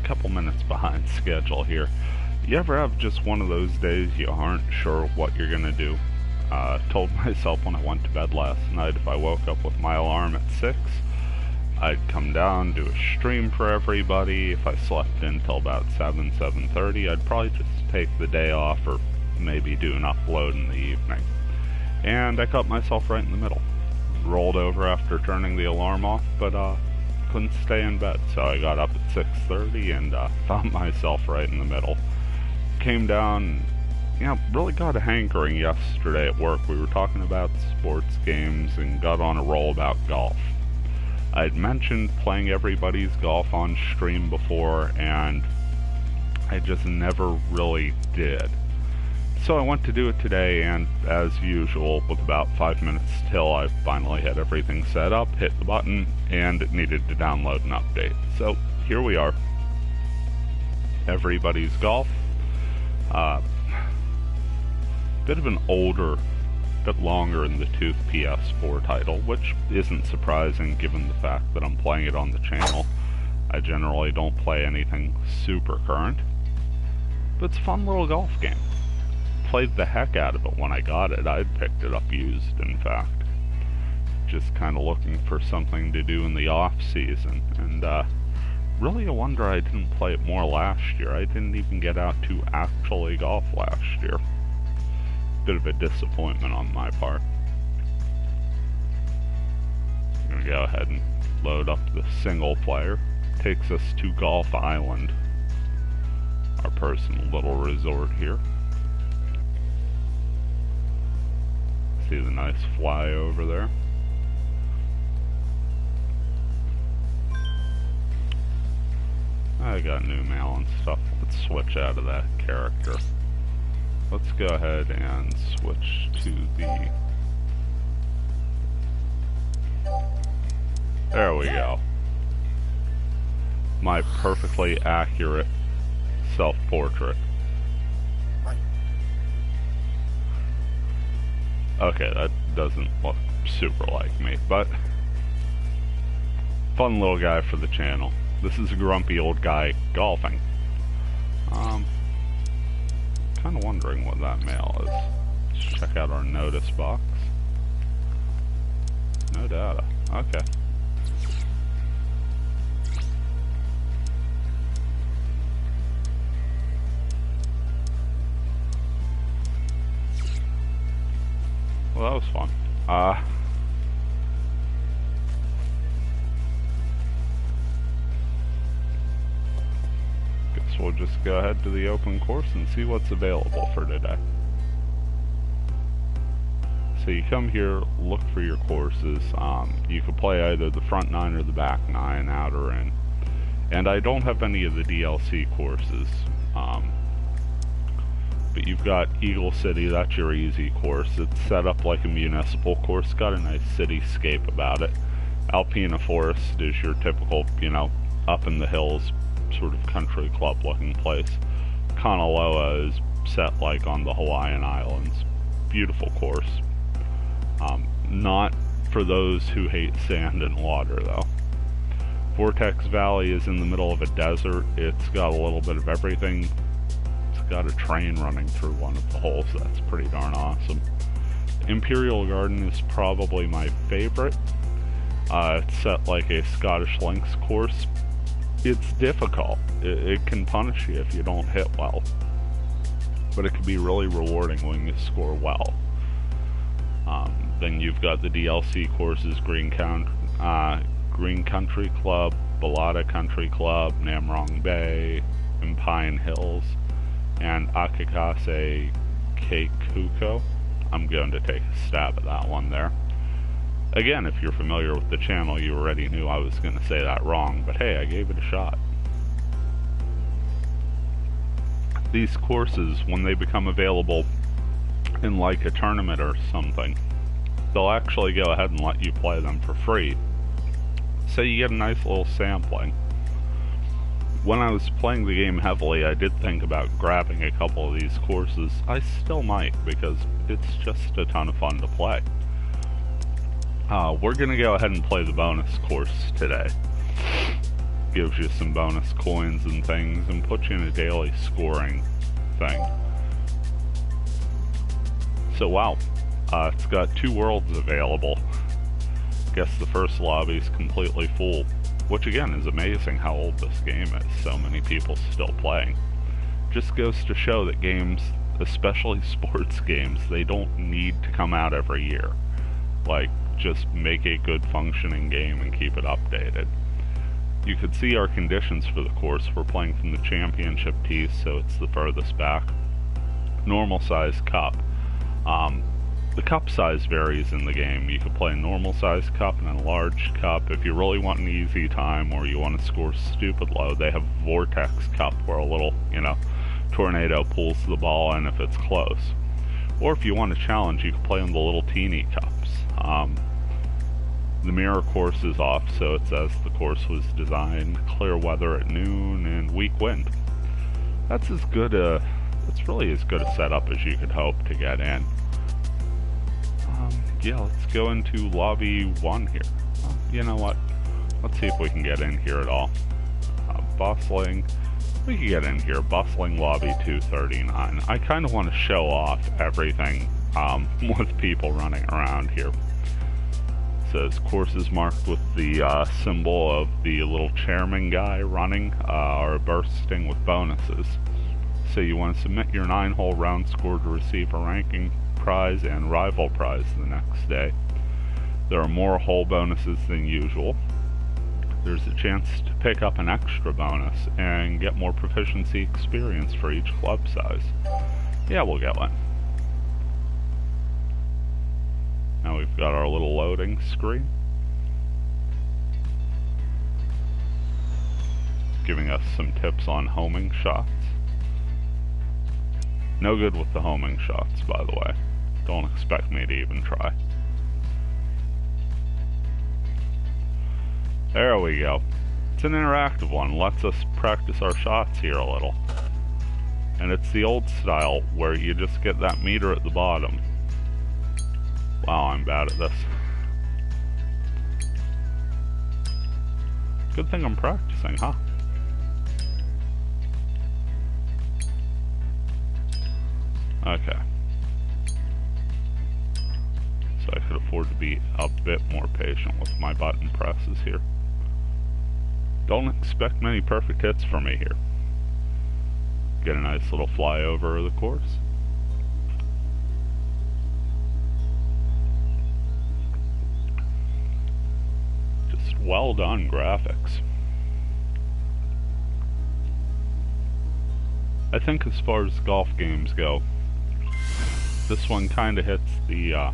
couple minutes behind schedule here. You ever have just one of those days you aren't sure what you're gonna do? Told myself when I went to bed last night if I woke up with my alarm at 6, I'd come down, do a stream for everybody. If I slept until about 7:30, I'd probably just take the day off or maybe do an upload in the evening. And I caught myself right in the middle. Rolled over after turning the alarm off, but couldn't stay in bed, so I got up at 6:30 and found myself right in the middle. Came down, really got a hankering yesterday at work. We were talking about sports games and got on a roll about golf. I'd mentioned playing everybody's golf on stream before, and I just never really did. So I went to do it today, and as usual, with about 5 minutes till, I finally had everything set up, hit the button, and it needed to download an update. So here we are. Everybody's Golf. Bit of an older, bit longer in the tooth PS4 title, which isn't surprising given the fact that I'm playing it on the channel. I generally don't play anything super current, but it's a fun little golf game. Played the heck out of it when I got it. I'd picked it up used, in fact. Just kind of looking for something to do in the off-season, and really a wonder I didn't play it more last year. I didn't even get out to actually golf last year. Bit of a disappointment on my part. I'm gonna go ahead and load up the single player. Takes us to Golf Island, our personal little resort here. See the nice flyover there. I got new mail and stuff. Let's switch out of that character. Let's go ahead and switch to the... There we go. My perfectly accurate self-portrait. Okay, that doesn't look super like me, but fun little guy for the channel. This is a grumpy old guy golfing. Kind of wondering what that mail is. Let's check out our notice box. No data. Okay. Well, that was fun. Guess we'll just go ahead to the open course and see what's available for today. So you come here, look for your courses. You can play either the front 9 or the back 9, out or in. And I don't have any of the DLC courses. But you've got Eagle City, that's your easy course. It's set up like a municipal course, got a nice cityscape about it. Alpina Forest is your typical, up in the hills, sort of country club looking place. Kanaloa is set like on the Hawaiian Islands. Beautiful course. Not for those who hate sand and water though. Vortex Valley is in the middle of a desert. It's got a little bit of everything. Got a train running through one of the holes. That's pretty darn awesome. Imperial Garden is probably my favorite. It's set like a Scottish Links course. It's difficult. It can punish you if you don't hit well, but it can be really rewarding when you score well. Then you've got the DLC courses: Green Country Club, Balata Country Club, Namrong Bay, and Pine Hills, and Akikase Keikuko. I'm going to take a stab at that one there. Again, if you're familiar with the channel, you already knew I was going to say that wrong, but hey, I gave it a shot. These courses, when they become available in like a tournament or something, they'll actually go ahead and let you play them for free. So you get a nice little sampling. When I was playing the game heavily, I did think about grabbing a couple of these courses. I still might, because it's just a ton of fun to play. We're going to go ahead and play the bonus course today. gives you some bonus coins and things, and puts you in a daily scoring thing. So wow, it's got 2 worlds available. Guess the first lobby's completely full, which again is amazing how old this game is. So many people still playing. Just goes to show that games, especially sports games, they don't need to come out every year. Like, just make a good functioning game and keep it updated. You could see our conditions for the course. We're playing from the championship tee, so it's the furthest back. Normal size cup. The cup size varies in the game. You can play a normal size cup and a large cup. If you really want an easy time or you want to score stupid low, they have Vortex Cup where a little, tornado pulls the ball in if it's close. Or if you want a challenge, you can play on the little teeny cups. The mirror course is off, so it says the course was designed clear weather at noon and weak wind. That's really as good a setup as you could hope to get in. Yeah, let's go into lobby 1 here. You know what? Let's see if we can get in here at all. Bustling. We can get in here. Bustling lobby 239. I kind of want to show off everything with people running around here. It says courses marked with the symbol of the little chairman guy running are bursting with bonuses. So you want to submit your 9-hole round score to receive a ranking prize and rival prize the next day. There are more hole bonuses than usual. There's a chance to pick up an extra bonus and get more proficiency experience for each club size. Yeah, we'll get one. Now we've got our little loading screen, giving us some tips on homing shots. No good with the homing shots, by the way. Don't expect me to even try. There we go. It's an interactive one. Lets us practice our shots here a little. And it's the old style where you just get that meter at the bottom. Wow, I'm bad at this. Good thing I'm practicing, huh? Okay. So I could afford to be a bit more patient with my button presses here. Don't expect many perfect hits from me here. Get a nice little flyover of the course. Just well done graphics. I think as far as golf games go, this one kind of hits the,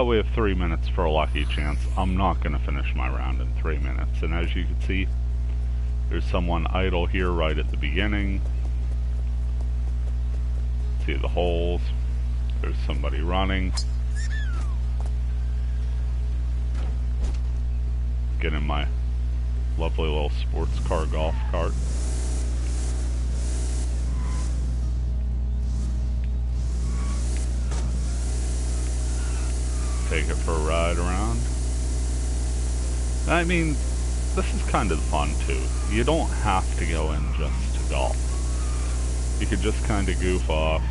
we have 3 minutes for a lucky chance. I'm not going to finish my round in 3 minutes. And as you can see, there's someone idle here right at the beginning. See the holes. There's somebody running. Get in my lovely little sports car golf cart. Take it for a ride around. I mean, this is kind of fun too. You don't have to go in just to golf. You could just kind of goof off,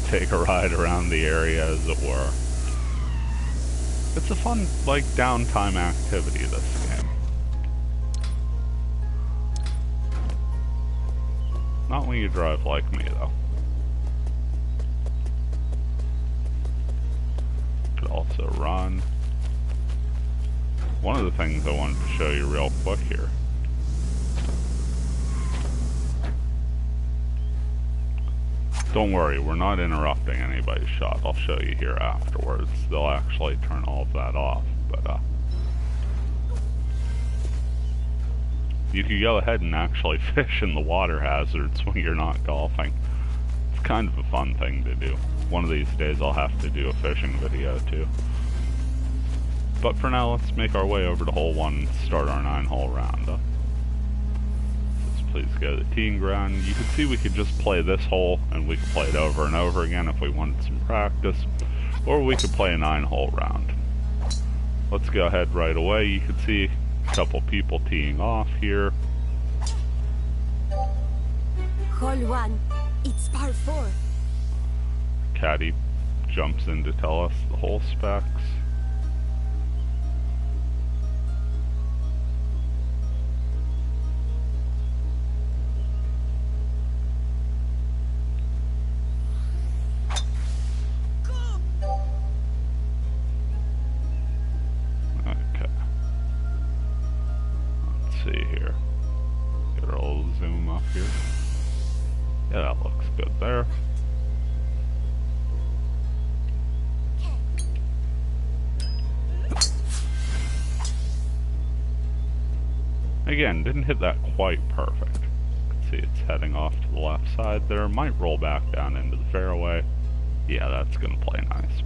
take a ride around the area as it were. It's a fun, like, downtime activity, this game. Not when you drive like me, though. Could also run. One of the things I wanted to show you real quick here. Don't worry, we're not interrupting anybody's shot. I'll show you here afterwards. They'll actually turn all of that off, but you could go ahead and actually fish in the water hazards when you're not golfing. It's kind of a fun thing to do. One of these days I'll have to do a fishing video too. But for now, let's make our way over to hole 1 and start our 9-hole round. Please go to the teeing ground. You can see we could just play this hole and we could play it over and over again if we wanted some practice, or we could play a 9-hole round. Let's go ahead right away. You can see Couple people teeing off here. Hole 1, it's par 4. Caddy jumps in to tell us the hole specs. Okay. Let's see here. Get a little zoom up here. Yeah, that looks good there. Again, didn't hit that quite perfect. You can see it's heading off to the left side there. Might roll back down into the fairway. Yeah, that's going to play nice.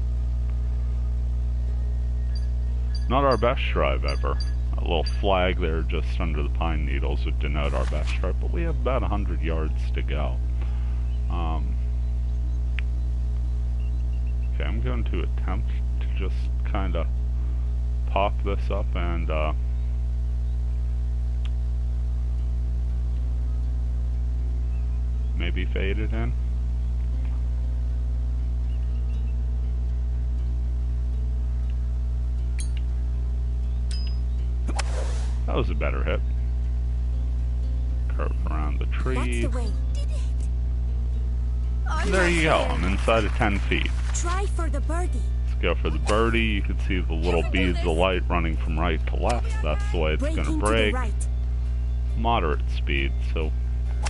Not our best drive ever. A little flag there just under the pine needles would denote our best drive, but we have about 100 yards to go. Okay, I'm going to attempt to just kind of pop this up and maybe fade it in. That was a better hit. Curve around the tree. That's the way. There you go. I'm inside of 10 feet. Try for the birdie. Let's go for the birdie. You can see the little beads of light running from right to left. That's the way it's going to break. Right. Moderate speed, so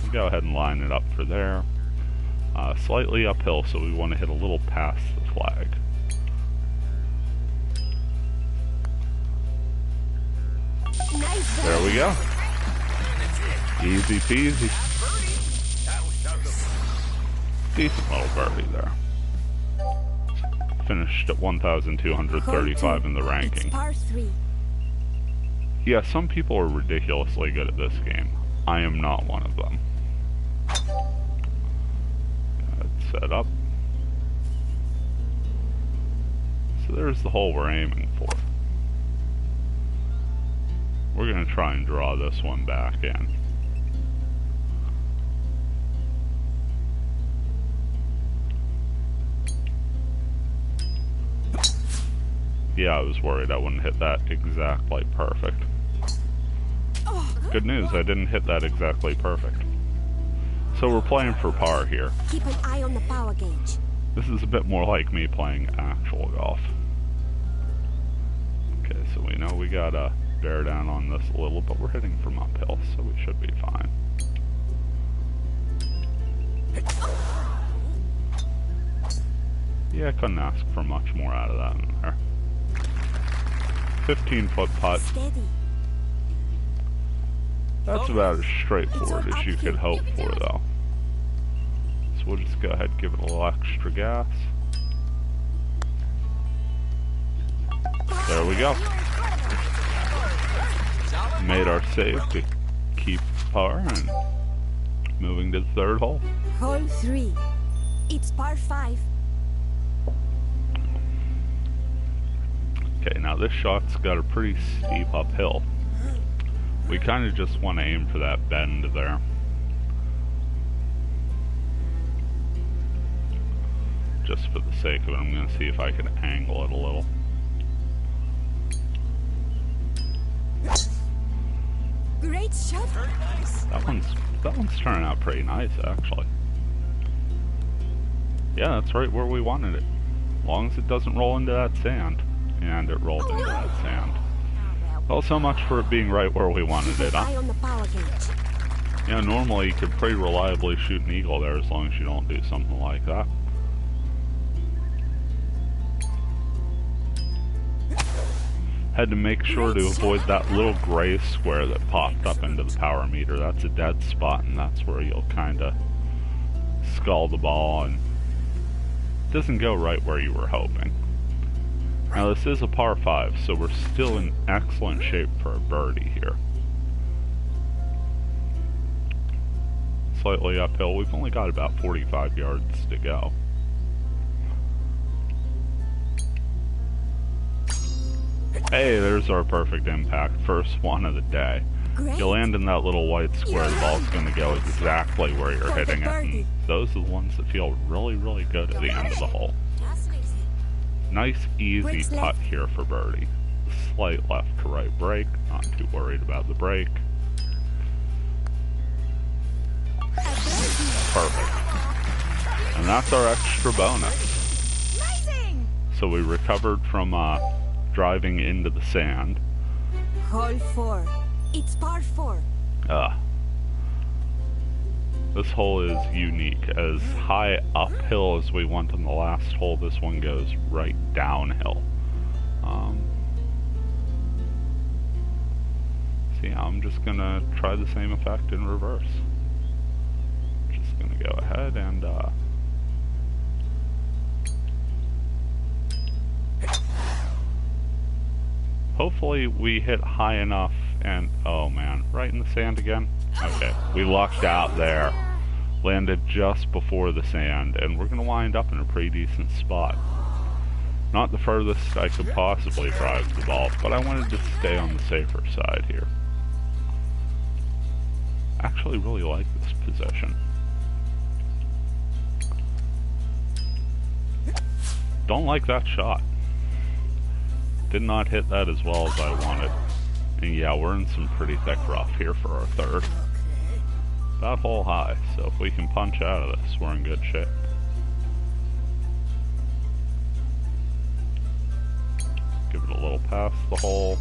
we'll go ahead and line it up for there. Slightly uphill, so we want to hit a little past the flag. Nice. There we go. Easy peasy. Decent little birdie there. Finished at 1,235 in the ranking. It's par 3. Yeah, some people are ridiculously good at this game. I am not one of them. Let's set up. So there's the hole we're aiming for. We're going to try and draw this one back in. Yeah, I was worried I wouldn't hit that exactly perfect. Good news, I didn't hit that exactly perfect. So we're playing for par here. Keep an eye on the power gauge. This is a bit more like me playing actual golf. Okay, so we know we gotta bear down on this a little, but we're hitting from uphill, so we should be fine. Yeah, I couldn't ask for much more out of that in there. 15-foot putt. Steady. That's about as straightforward as you could hope for, though. So we'll just go ahead and give it a little extra gas. There we go. Made our save to keep par and moving to the third hole. Hole 3. It's par 5. Okay, now this shot's got a pretty steep uphill. We kind of just want to aim for that bend there. Just for the sake of it, I'm going to see if I can angle it a little. Great shot. That one's turning out pretty nice, actually. Yeah, that's right where we wanted it. As long as it doesn't roll into that sand. And it rolled into that sand. Well, so much for it being right where we wanted it, huh? Yeah, normally you could pretty reliably shoot an eagle there as long as you don't do something like that. Had to make sure to avoid that little gray square that popped up into the power meter. That's a dead spot, and that's where you'll kind of skull the ball, and it doesn't go right where you were hoping. Now this is a par 5, so we're still in excellent shape for a birdie here. Slightly uphill. We've only got about 45 yards to go. Hey, there's our perfect impact. First one of the day. Great. You land in that little white square, the ball's going to go exactly where you're hitting it. And those are the ones that feel really, really good at the end of the hole. Nice, easy putt here for birdie. Slight left to right break. Not too worried about the break. Perfect. And that's our extra bonus. So we recovered from driving into the sand. Hole 4. It's par 4. This hole is unique. As high uphill as we went on the last hole, this one goes right downhill. So yeah, I'm just gonna try the same effect in reverse. Just gonna go ahead and hopefully we hit high enough and, oh man, right in the sand again? Okay, we lucked out there. Landed just before the sand, and we're going to wind up in a pretty decent spot. Not the furthest I could possibly drive the ball, but I wanted to stay on the safer side here. Actually really like this position. Don't like that shot. Did not hit that as well as I wanted. And yeah, we're in some pretty thick rough here for our third. About hole high, so if we can punch out of this, we're in good shape. Give it a little past the hole.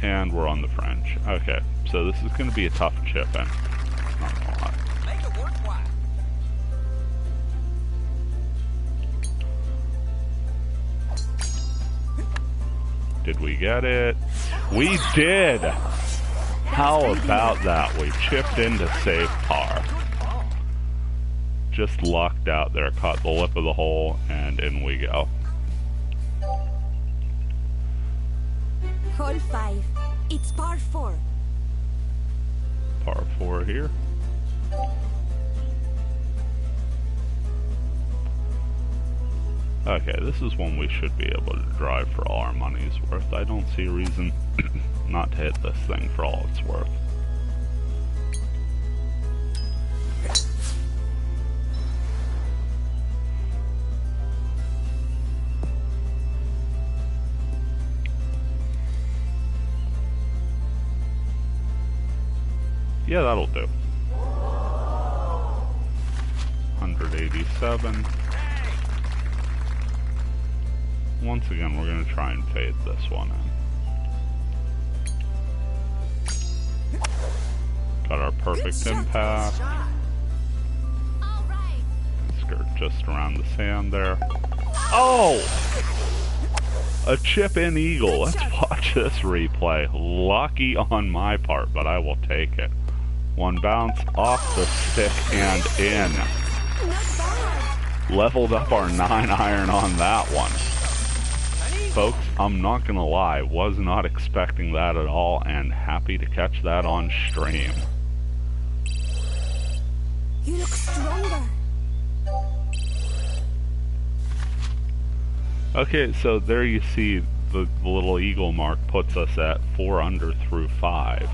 And we're on the fringe. Okay, so this is going to be a tough chip in. Not gonna lie. Make it worthwhile. Did we get it? We did! How about that? We chipped into safe par. Just lucked out there, caught the lip of the hole, and in we go. Hole 5. It's par 4. Par 4 here. Okay, this is one we should be able to drive for all our money's worth. I don't see a reason not to hit this thing for all it's worth. Yeah, that'll do. 187. Once again, we're going to try and fade this one in. Got our perfect impact. Skirt just around the sand there. Oh! A chip-in eagle. Let's watch this replay. Lucky on my part, but I will take it. One bounce off the stick and in. Leveled up our 9-iron on that one. Folks, I'm not gonna lie, was not expecting that at all, and happy to catch that on stream. You look stronger. Okay, so there you see the little eagle mark puts us at 4 under through 5.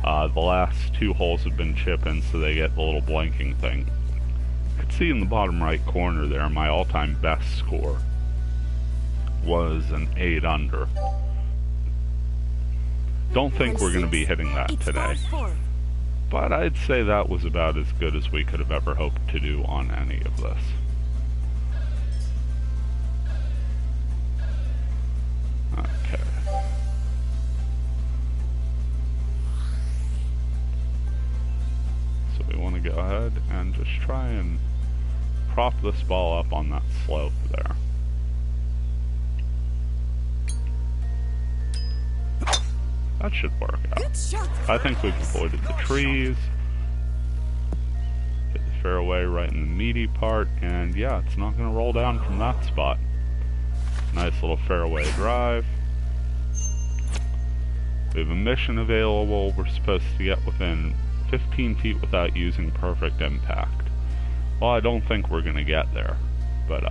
The last 2 holes have been chip-in, so they get the little blinking thing. You can see in the bottom right corner there, my all-time best score was an 8 under. Don't think we're going to be hitting that today, but I'd say that was about as good as we could have ever hoped to do on any of this. Okay. So we want to go ahead and just try and prop this ball up on that slope there. That should work out. I think we've avoided the trees. Hit the fairway right in the meaty part, and yeah, it's not going to roll down from that spot. Nice little fairway drive. We have a mission available. We're supposed to get within 15 feet without using perfect impact. Well, I don't think we're going to get there, but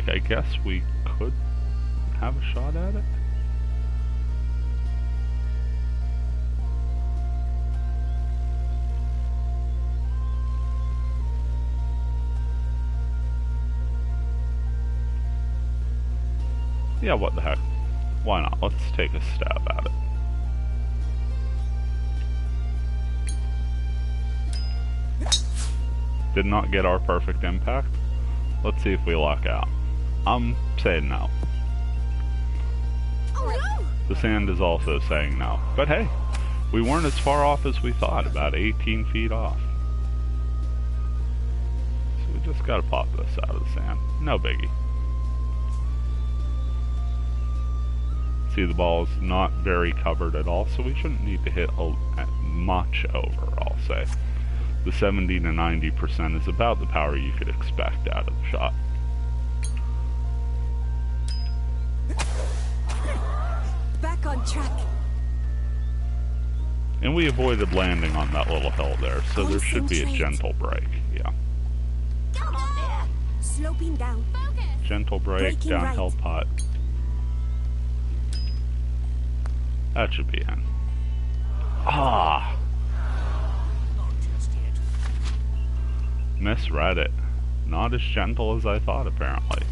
like, I guess we could have a shot at it. Yeah, what the heck? Why not? Let's take a stab at it. Did not get our perfect impact. Let's see if we luck out. I'm saying no. Oh, The sand is also saying no. But hey, we weren't as far off as we thought, about 18 feet off. So we just gotta pop this out of the sand. No biggie. See, the ball is not very covered at all, so we shouldn't need to hit much over, I'll say. The 70 to 90% is about the power you could expect out of the shot. back on track. And we avoided landing on that little hill there, so there should be a gentle break. Yeah. Sloping down. Gentle break, Breaking downhill right. putt. That should be in. Ah! Misread it. Not as gentle as I thought, apparently.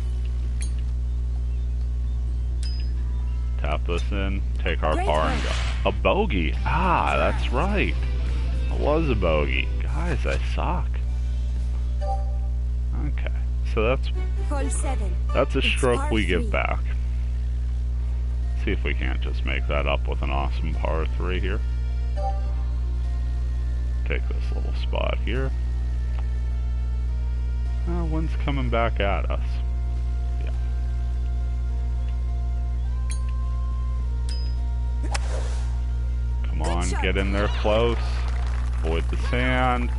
Tap this in, take our Great par and work. go. A bogey! Ah, that's right. It was a bogey. Guys, I suck. Okay, so Hole 7. that's a It's stroke par we give 3. back. See if we can't just make that up with an awesome par 3 here. Take this little spot here. Wind's coming back at us. Yeah. Come on, shot. get in there close. Avoid the sand.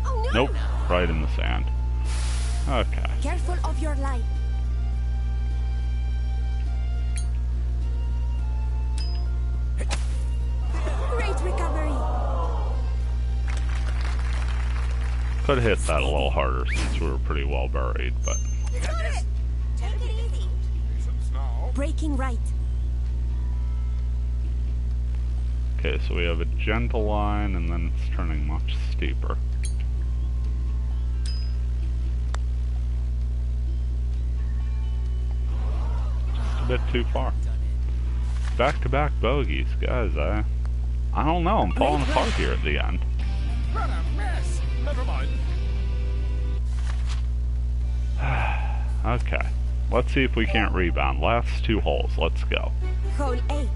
Oh, no. Nope, right in the sand. Okay. Careful of your line. Great recovery. Could have hit that a little harder since we were pretty well buried, but Got it. Take it easy. Breaking right. okay, so we have a gentle line and then it's turning much steeper. Just a bit too far. Back-to-back bogeys, guys. I don't know. I'm falling apart here at the end. What a mess! Never mind. Okay, let's see if we can't rebound. Last 2 holes. Let's go. Hole 8.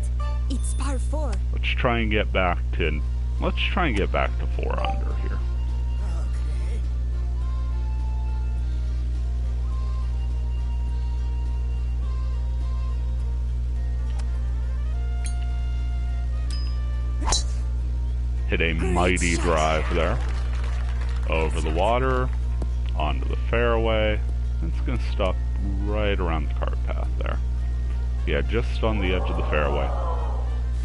It's par 4. Let's try and get back to 4 under here. Hit a mighty drive there. Over the water, onto the fairway. It's going to stop right around the cart path there. Yeah, just on the edge of the fairway.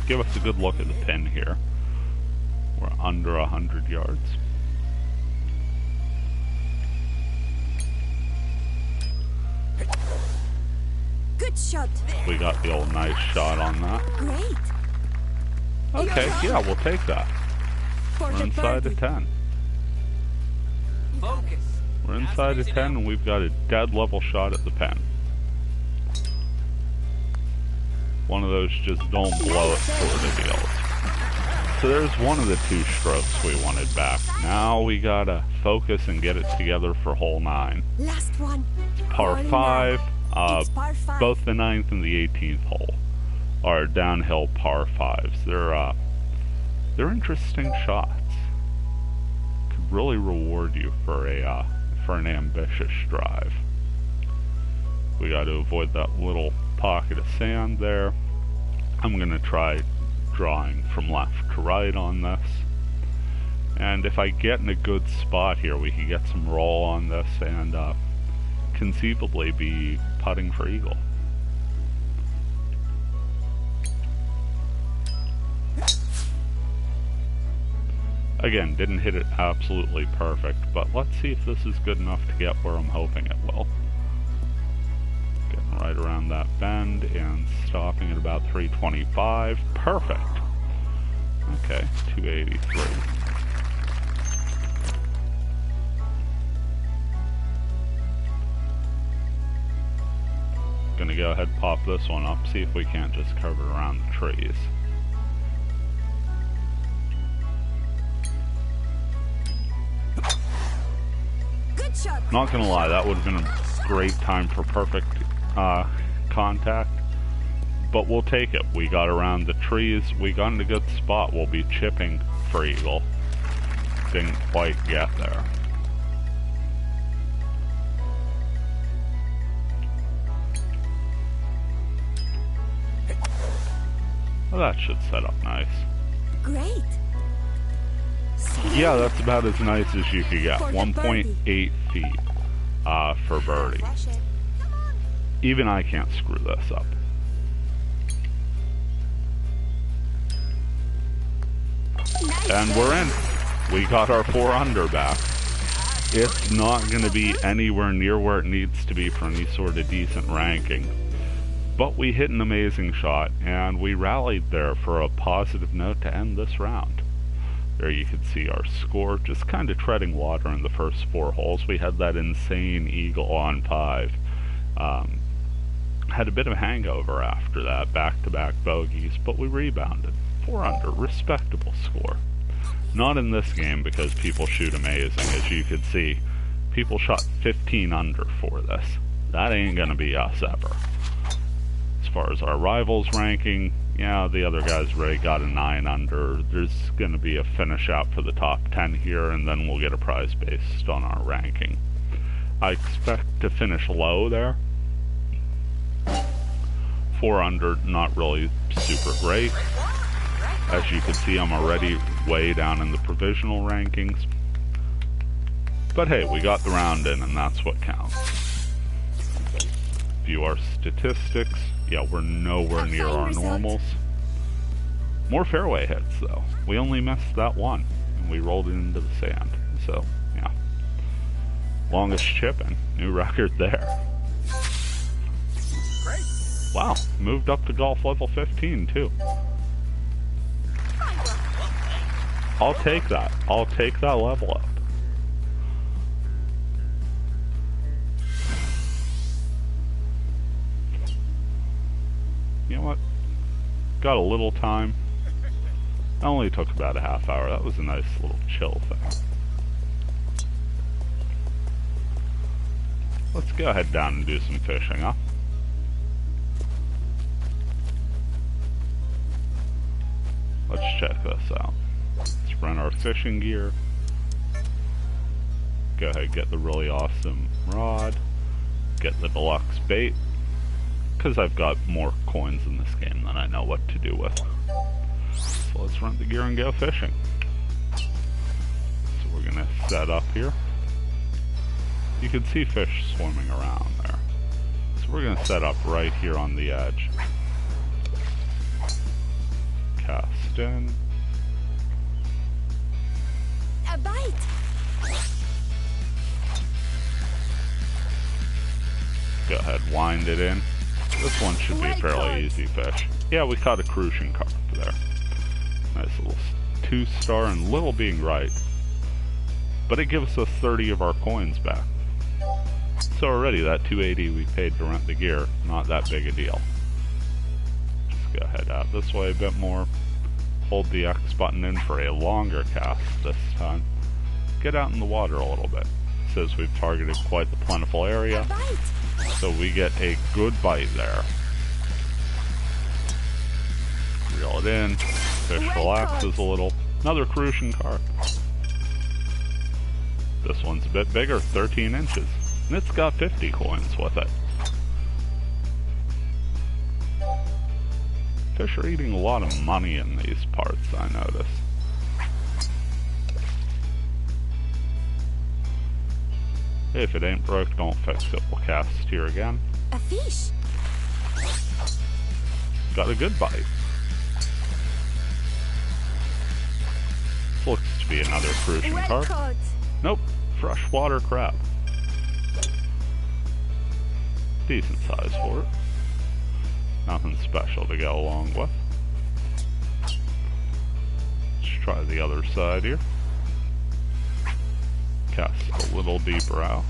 Give us a good look at the pin here. We're under 100 yards. Good shot. We got the old nice shot on that. Great. Okay, yeah, we'll take that. For We're the inside birdie. of 10. Focus. We're inside of 10 and we've got a dead level shot at the pin. One of those just don't blow it sort of deals. So there's one of the 2 strokes we wanted back. Now we gotta focus and get it together for hole 9. Last one. Par Hole 5, 9. It's par 5. both the 9th and the 18th hole are downhill par 5s. They're interesting shots. Could really reward you for an ambitious drive. We got to avoid that little pocket of sand there. I'm gonna try drawing from left to right on this. And if I get in a good spot here, we can get some roll on this and conceivably be putting for eagle. Again, didn't hit it absolutely perfect, but let's see if this is good enough to get where I'm hoping it will. right around that bend and stopping at about 325. Perfect. Okay, 283. Gonna go ahead and pop this one up, see if we can't just curve it around the trees. Good shot. Not gonna lie, that would have been a great time for perfect contact, but we'll take it. We got around the trees, we got in a good spot. We'll be chipping for eagle. Didn't quite get there. Well, that should set up nice. Great. Yeah, that's about as nice as you could get. 1.8 feet for birdie. Even I can't screw this up. Nice. And we're in. We got our 4 under back. It's not going to be anywhere near where it needs to be for any sort of decent ranking. But we hit an amazing shot, and we rallied there for a positive note to end this round. There you can see our score, just kind of treading water in the first 4 holes. We had that insane eagle on 5. Had a bit of a hangover after that, back-to-back bogeys, but we rebounded. 4 under, respectable score. Not in this game because people shoot amazing. As you can see, people shot 15 under for this. That ain't gonna be us ever. As far as our rivals ranking, yeah, the other guys already got a 9 under. There's gonna be a finish out for the top 10 here, and then we'll get a prize based on our ranking. I expect to finish low there. 4 under, not really super great. As you can see, I'm already way down in the provisional rankings. But hey, we got the round in, and that's what counts. View our statistics. Yeah, we're nowhere near our normals. More fairway hits, though. We only missed that one, and we rolled it into the sand. So, yeah. Longest chipping. New record there. Great. Wow, moved up to golf level 15, too. I'll take that. I'll take that level up. You know what? Got a little time. It only took about a half hour. That was a nice little chill thing. Let's go ahead down and do some fishing, huh? Let's check this out. Let's run our fishing gear. Go ahead and get the really awesome rod. Get the deluxe bait. Because I've got more coins in this game than I know what to do with. So let's rent the gear and go fishing. So we're going to set up here. You can see fish swimming around there. So we're going to set up right here on the edge. Cast in. A bite. Go ahead, wind it in. This one should be a fairly easy fish. Yeah, we caught a crucian carp there. Nice little 2-star and little being right. But it gives us 30 of our coins back. So already that 280 we paid to rent the gear, not that big a deal. Just go ahead out this way a bit more. Hold the X button in for a longer cast this time. Get out in the water a little bit. It says we've targeted quite the plentiful area. So we get a good bite there. Reel it in. Fish relaxes a little. Another crucian carp. This one's a bit bigger, 13 inches. And it's got 50 coins with it. Fish are eating a lot of money in these parts, I notice. If it ain't broke, don't fix it. We'll cast here again. A fish. Got a good bite. Looks to be another crucian Well carp. caught. Nope, freshwater crab. Decent size for it. Nothing special to go along with. Let's try the other side here. Cast a little deeper out.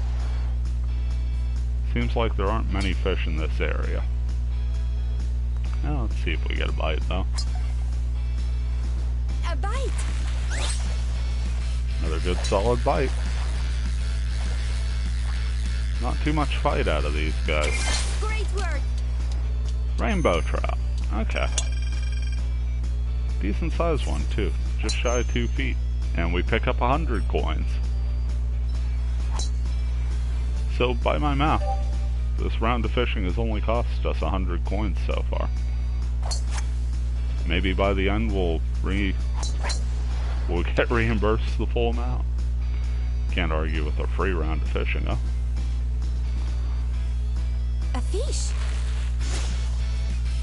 Seems like there aren't many fish in this area. Now let's see if we get a bite though. A bite. Another good solid bite. Not too much fight out of these guys. Great work. Rainbow trout. Okay. Decent sized one too. Just shy of 2 feet. And we pick up 100 coins. So by my math, this round of fishing has only cost us 100 coins so far. Maybe by the end we'll get reimbursed the full amount. Can't argue with a free round of fishing, huh? A fish.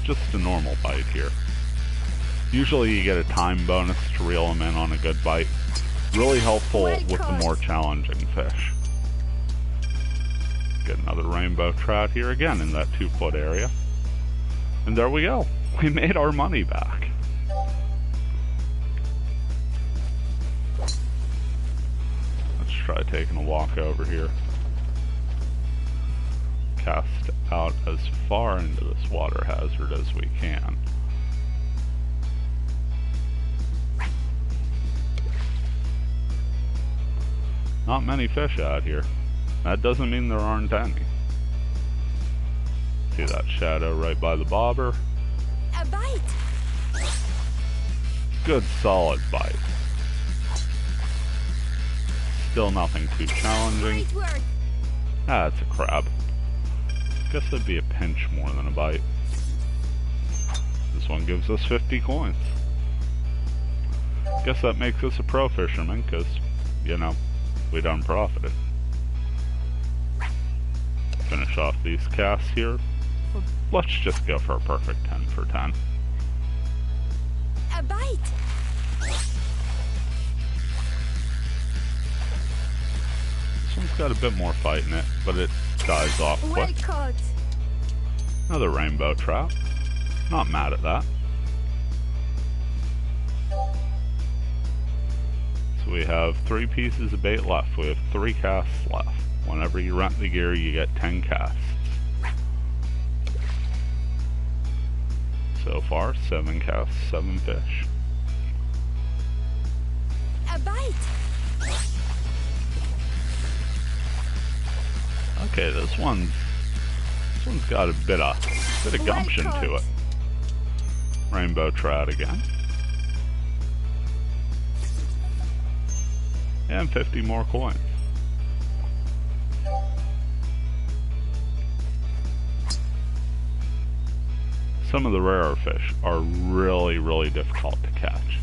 Just a normal bite here. Usually you get a time bonus to reel them in on a good bite. Really helpful with the more challenging fish. Get another rainbow trout here again in that 2-foot area. And there we go. We made our money back. Let's try taking a walk over here. Cast out as far into this water hazard as we can. Not many fish out here. That doesn't mean there aren't any. See that shadow right by the bobber? A bite. Good solid bite. Still nothing too challenging. Great work. Ah, it's a crab. Guess that'd be a pinch more than a bite. This one gives us 50 coins. Guess that makes us a pro fisherman, because, you know, we done profited. Finish off these casts here. Let's just go for a perfect 10 for 10. A bite. This one's got a bit more fight in it, but it dies off Well quick. caught. Another rainbow trout. Not mad at that. So we have 3 pieces of bait left. We have 3 casts left. Whenever you rent the gear, you get 10 casts. So far, 7 casts, 7 fish. A bite. Okay, this one's got a bit of gumption to it. Rainbow trout again. And 50 more coins. Some of the rarer fish are really, really difficult to catch.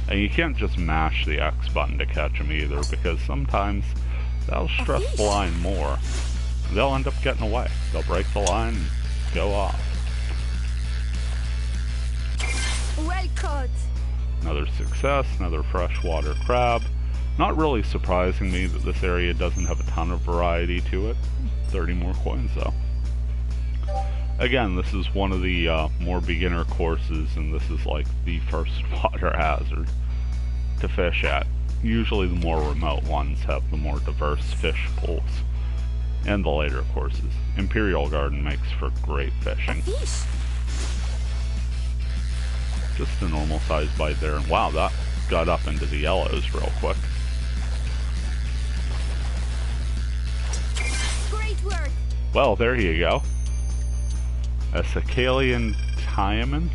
And you can't just mash the X button to catch them either, because sometimes they'll stress the line more. And they'll end up getting away. They'll break the line and go off. Well caught. Another success, another freshwater crab. Not really surprising me that this area doesn't have a ton of variety to it. 30 more coins though. Again, this is one of the more beginner courses, and this is like the first water hazard to fish at. Usually the more remote ones have the more diverse fish pools. And the later courses. Imperial Garden makes for great A fishing. fish. Just a normal sized bite there, and wow, that got up into the yellows real quick. Great work. Well, there you go. A Sicalian Tieman.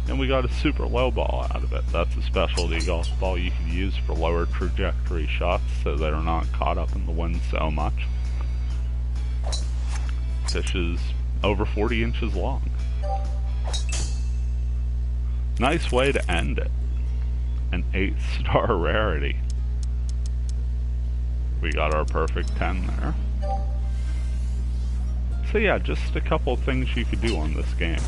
And we got a super low ball out of it. That's a specialty golf ball you can use for lower trajectory shots so they're not caught up in the wind so much. Fish is over 40 inches long. Nice way to end it. An 8-star rarity. We got our perfect 10 there. So yeah, just a couple of things you could do on this game.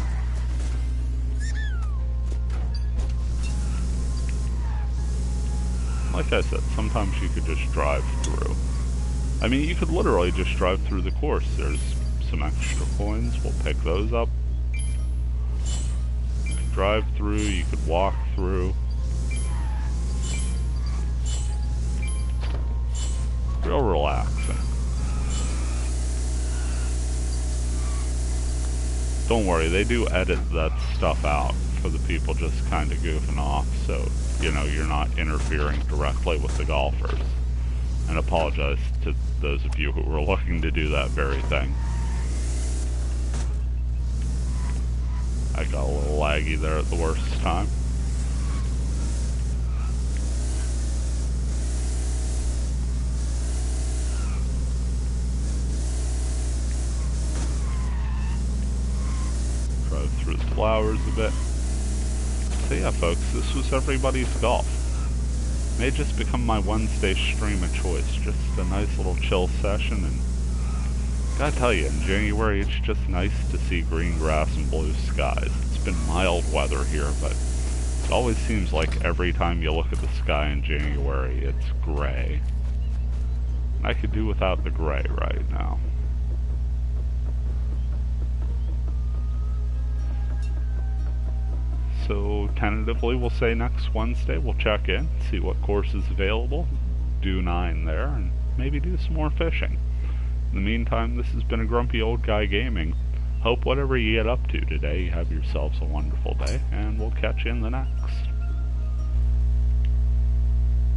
Like I said, sometimes you could just drive through. I mean, you could literally just drive through the course. There's some extra coins. We'll pick those up. You could drive through. You could walk through. Real relaxing. Don't worry, they do edit that stuff out for the people just kind of goofing off, so, you know, you're not interfering directly with the golfers. And apologize to those of you who were looking to do that very thing. I got a little laggy there at the worst time. Drive through the flowers a bit. So yeah, folks, this was everybody's golf. May just become my Wednesday stream of choice. Just a nice little chill session, and gotta tell you, in January it's just nice to see green grass and blue skies. It's been mild weather here, but it always seems like every time you look at the sky in January, it's gray. I could do without the gray right now. So tentatively we'll say next Wednesday we'll check in, see what course is available, do 9 there, and maybe do some more fishing. In the meantime, this has been a Grumpy Old Guy Gaming. Hope whatever you get up to today, you have yourselves a wonderful day, and we'll catch you in the next.